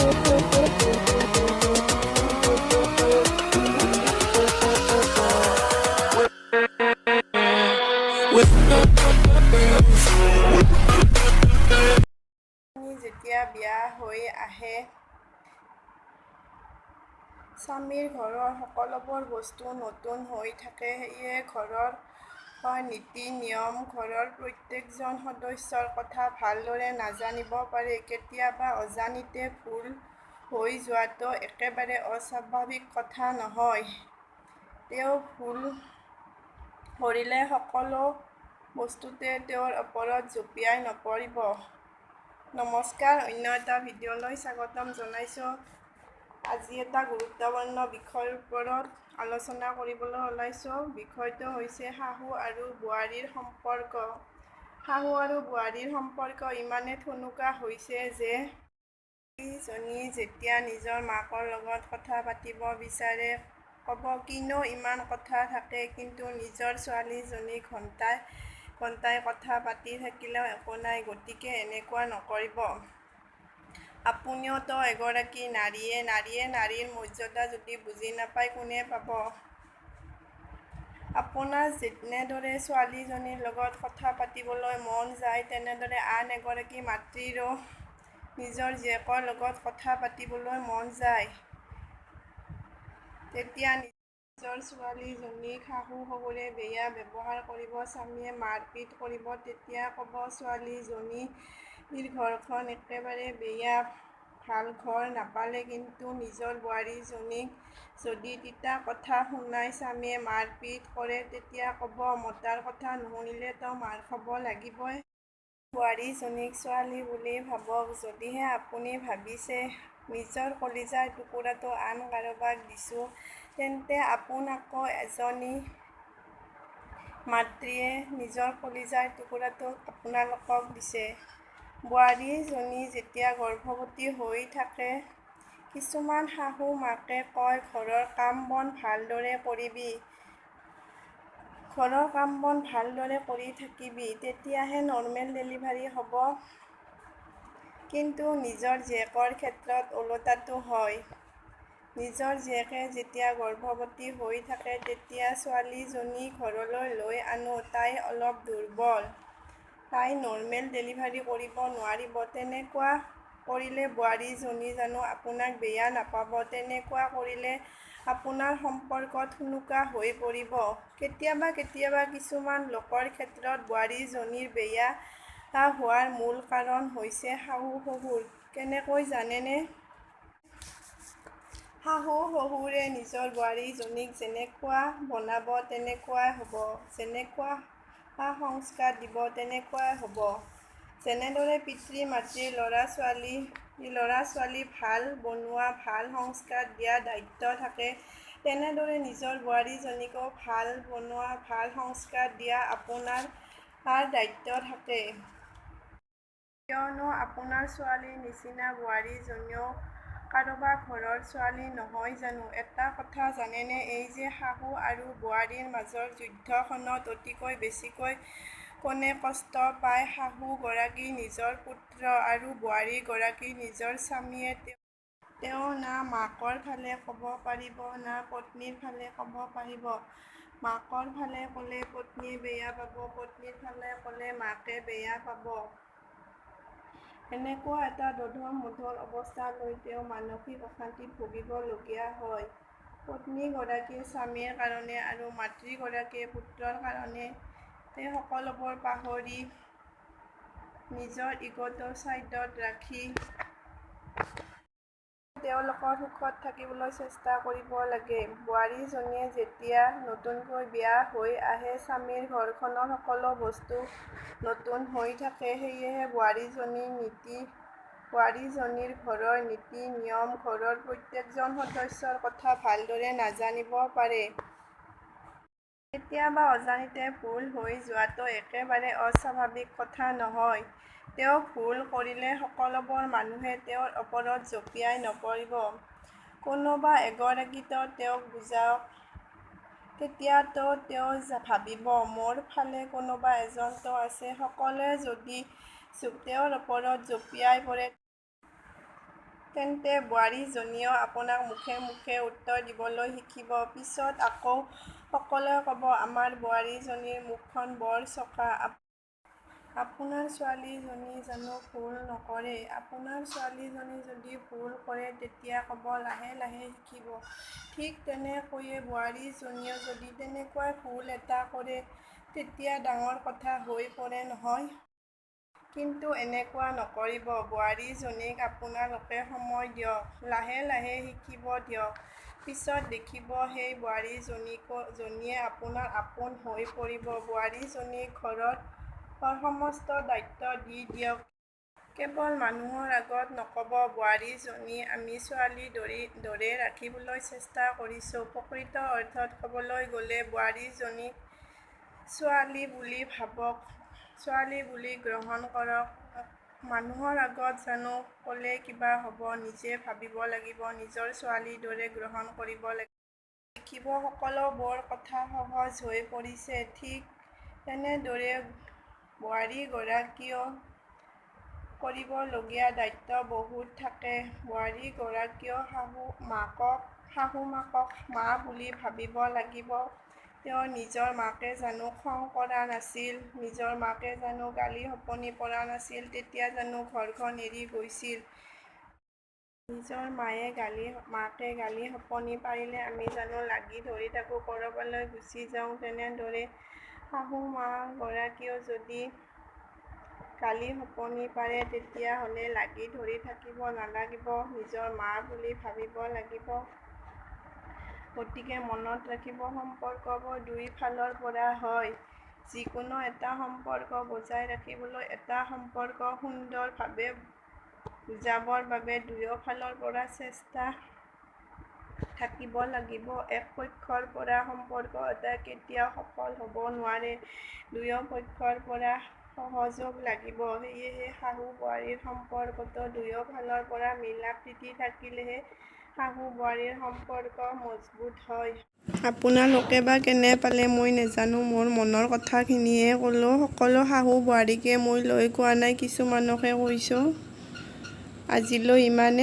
যেতিয়া বিয়া হৈ আহে, স্বামীৰ ঘৰৰ সকলোবোৰ বস্তু নতুন হৈ থাকে। সেয়ে ঘৰৰ নীতি নিয়ম, ঘৰৰ প্ৰত্যেকজন সদস্যৰ কথা ভালদৰে নাজানিব পাৰে। কেতিয়াবা অজানিতে ভুল হৈ যোৱাটো একেবাৰে অস্বাভাৱিক কথা নহয়। তেওঁ ভুল কৰিলে সকলো বস্তুতে তেওঁৰ ওপৰত জঁপিয়াই নপৰিব। নমস্কাৰ, অন্য এটা ভিডিঅ'লৈ স্বাগতম জনাইছোঁ। আজি এটা গুৰুত্বপূৰ্ণ বিষয়ৰ ওপৰত আলোচনা কৰিবলৈ ওলাইছোঁ। বিষয়টো হৈছে শাহু আৰু বোৱাৰীৰ সম্পৰ্ক। শাহু আৰু বোৱাৰীৰ সম্পৰ্ক ইমানেই ঠুনুকা হৈছে যে ছোৱালীজনী যেতিয়া নিজৰ মাকৰ লগত কথা পাতিব বিচাৰে, ক'ব কিনো ইমান কথা থাকে, কিন্তু নিজৰ ছোৱালীজনীক ঘণ্টাই কথা পাতি থাকিলেও একো নাই। গতিকে এনেকুৱা নকৰিব। আপুনিওতো এগৰাকী নাৰীয়ে নাৰীৰ মৰ্যাদা যদি বুজি নাপায় কোনে পাব? আপোনাৰ যেনেদৰে ছোৱালীজনীৰ লগত কথা পাতিবলৈ মন যায়, তেনেদৰে আন এগৰাকী মাতৃৰো নিজৰ জীয়েকৰ লগত কথা পাতিবলৈ মন যায়। তেতিয়া নিজৰ ছোৱালীজনীক শাহু-শহুৰে বেয়া ব্যৱহাৰ কৰিব, স্বামীয়ে মাৰপিট কৰিব, তেতিয়া ক'ব ছোৱালীজনীৰ ঘৰখন একেবাৰে বেয়া, ভাল ঘৰ নাপালে। কিন্তু নিজৰ বোৱাৰীজনীক যদি তিতা কথা শুনাই স্বামীয়ে মাৰপিট কৰে, তেতিয়া ক'ব মতাৰ কথা নুশুনিলেতো মাৰ খাব লাগিবই। বোৱাৰীজনীক ছোৱালী বুলি ভাবক। যদিহে আপুনি ভাবিছে নিজৰ কলিজাৰ টুকুৰাটো আন কাৰোবাক দিছোঁ, তেন্তে আপোনাকো এজনী মাতৃয়ে নিজৰ কলিজাৰ টুকুৰাটো আপোনালোকক দিছে। বোৱাৰীজনী যেতিয়া গৰ্ভৱতী হৈ থাকে, কিছুমান শাহু মাকে কয় ঘৰৰ কাম বন ভালদৰে কৰিবি, ঘৰৰ কাম বন ভালদৰে কৰি থাকিবি, তেতিয়াহে নৰ্মেল ডেলিভাৰী হ'ব। কিন্তু নিজৰ জীয়েকৰ ক্ষেত্ৰত ওলোটাটো হয়। নিজৰ জীয়েকে যেতিয়া গৰ্ভৱতী হৈ থাকে, তেতিয়া ছোৱালীজনী ঘৰলৈ লৈ আনো, তাই অলপ দুৰ্বল, তাই নৰ্মেল ডেলিভাৰী কৰিব নোৱাৰিব। তেনেকুৱা কৰিলে বোৱাৰীজনী জানো আপোনাক বেয়া নাপাব? তেনেকুৱা কৰিলে আপোনাৰ সম্পৰ্ক ঠুনুকা হৈ পৰিব। কেতিয়াবা কিছুমান লোকৰ ক্ষেত্ৰত বোৱাৰীজনীৰ বেয়া হোৱাৰ মূল কাৰণ হৈছে শাহু-শহুৰ। কেনেকৈ জানেনে? শাহু-শহুৰে নিজৰ বোৱাৰীজনীক যেনেকুৱা বনাব তেনেকুৱাই হ'ব, যেনেকুৱা সংস্কাৰ দিব তেনেকুৱাই হ'ব। যেনেদৰে পিতৃ-মাতৃৰ ল'ৰা-ছোৱালী ভাল বনোৱা, ভাল সংস্কাৰ দিয়া দায়িত্ব থাকে, তেনেদৰে নিজৰ বোৱাৰীজনীকো ভাল বনোৱা, ভাল সংস্কাৰ দিয়া আপোনাৰ দায়িত্ব থাকে। কিয়নো আপোনাৰ ছোৱালীৰ নিচিনা বোৱাৰীজনীও কাৰোবাৰ ঘৰৰ ছোৱালী নহয় জানো? এটা কথা জানেনে? এই যে শাহু আৰু বোৱাৰীৰ মাজৰ যুদ্ধখনত অতিকৈ বেছিকৈ কোনে কষ্ট পায়? শাহুগৰাকী নিজৰ পুত্ৰ আৰু বোৱাৰীগৰাকী নিজৰ স্বামীয়ে। তেওঁ না মাকৰ ফালে ক'ব পাৰিব, না পত্নীৰ ফালে ক'ব পাৰিব। মাকৰ ফালে ক'লে পত্নীয়ে বেয়া পাব, পত্নীৰ ফালে ক'লে মাকে বেয়া পাব। এনেকুৱা এটা দোধোৰ-মোধোৰ অৱস্থালৈ তেওঁ মানসিক অশান্তিত ভুগিবলগীয়া হয়। পত্নীগৰাকীয়ে স্বামীৰ কাৰণে আৰু মাতৃগৰাকীয়ে পুত্ৰৰ কাৰণে সকলোবোৰ পাহৰি নিজৰ ইগ'টো ছাইডত ৰাখি তেওঁলোকৰ সুখত থাকিবলৈ চেষ্টা কৰিব লাগে। বোৱাৰীজনীয়ে যেতিয়া নতুনকৈ বিয়া হৈ আহে, স্বামীৰ ঘৰখনৰ সকলো বস্তু নতুন হৈ থাকে। সেয়েহে বোৱাৰীজনীৰ ঘৰৰ নীতি নিয়ম, ঘৰৰ প্ৰত্যেকজন সদস্যৰ কথা ভালদৰে নাজানিব পাৰে। কেতিয়াবা অজানিতে ভুল হৈ যোৱাটো একেবাৰে অস্বাভাৱিক কথা নহয়। তেওঁ ভুল কৰিলে সকলোবোৰ মানুহে তেওঁৰ ওপৰত জঁপিয়াই নপৰিব। কোনোবা এগৰাকীতো তেওঁক বুজাওক। তেতিয়াতো তেওঁ ভাবিব মোৰ ফালে কোনোবা এজনতো আছে। সকলোৱে যদি তেওঁৰ ওপৰত জঁপিয়াই পৰে, তেন্তে বোৱাৰীজনীয়েও আপোনাক মুখে মুখে উত্তৰ দিবলৈ শিকিব। পিছত আকৌ সকলোৱে ক'ব, আমাৰ বোৱাৰীজনীৰ মুখখন বৰ চোকা। আপোনাৰ ছোৱালীজনী জানো ভুল নকৰে? আপোনাৰ ছোৱালীজনী যদি ভুল কৰে তেতিয়া ক'ব, লাহে লাহে শিকিব। ঠিক তেনেকৈয়ে বোৱাৰীজনীয়েও যদি তেনেকুৱা ভুল এটা কৰে তেতিয়া ডাঙৰ কথা হৈ পৰে নহয়। কিন্তু এনেকুৱা নকৰিব। বোৱাৰীজনীক আপোনালোকে সময় দিয়ক, লাহে লাহে শিকিব দিয়ক। পিছত দেখিব সেই বোৱাৰীজনীয়ে আপোনাৰ আপোন হৈ পৰিব। বোৱাৰীজনীক ঘৰৰ সমস্ত দায়িত্ব দি দিয়ক। কেৱল মানুহৰ আগত নক'ব, বোৱাৰীজনী আমি ছোৱালীৰ দৰে ৰাখিবলৈ চেষ্টা কৰিছোঁ। প্ৰকৃত অৰ্থত ক'বলৈ গ'লে বোৱাৰীজনীক ছোৱালী বুলি ভাবক, ছোৱালী বুলি গ্ৰহণ কৰক। মানুহৰ আগত জানো ক'লে কিবা হ'ব? নিজে ভাবিব লাগিব, নিজৰ ছোৱালীৰ দৰে গ্ৰহণ কৰিব লাগিব। দেখিব সকলোবোৰ কথা সহজ হৈ পৰিছে। ঠিক তেনেদৰে বোৱাৰীগৰাকীয়েও কৰিবলগীয়া দায়িত্ব বহুত থাকে। বোৱাৰীগৰাকীয়েও শাহুমাকক মা বুলি ভাবিব লাগিব। তেওঁ নিজৰ মাকে জানো খং কৰা নাছিল? নিজৰ মাকে জানো গালি শপনি পৰা নাছিল? তেতিয়া জানো ঘৰখন এৰি গৈছিল? নিজৰ মাকে গালি শপনি পাৰিলে আমি জানো লাগি ধৰি তাকো ক'ৰবালৈ গুচি যাওঁ? তেনেদৰে শাহুমাগৰাকীয়েও যদি গালি শপনি পাৰে তেতিয়াহ'লে লাগি ধৰি থাকিব নালাগিব, নিজৰ মা বুলি ভাবিব লাগিব। গতিকে মনত ৰাখিব, সম্পৰ্কবোৰ দুই ফালৰ পৰা হয়। যিকোনো এটা সম্পৰ্ক বজাই ৰাখিবলৈ, এটা সম্পৰ্ক সুন্দৰভাৱে বুজাবৰ বাবে দুয়ো ফালৰ পৰা চেষ্টা থাকিব লাগিব। এক পক্ষৰ পৰা সম্পৰ্ক এটা কেতিয়াও সফল হ'ব নোৱাৰে। দুয়ো পক্ষৰ পৰা সহযোগ লাগিব। সেয়েহে শাহু-বোৱাৰীৰ সম্পৰ্কটো দুয়ো ফালৰ পৰা মিলা প্ৰীতি থাকিলেহে শাহু-বোৱাৰীৰ সম্পৰ্ক মজবুত হয়। আপোনালোকে বা কেনে পালে মই নেজানো, মোৰ মনৰ কথাখিনিয়ে ক'লো। সকলো শাহু-বোৱাৰীকে মই লৈ কোৱা নাই, কিছুমানকহে কৈছোঁ। আজিলৈ ইমানেই।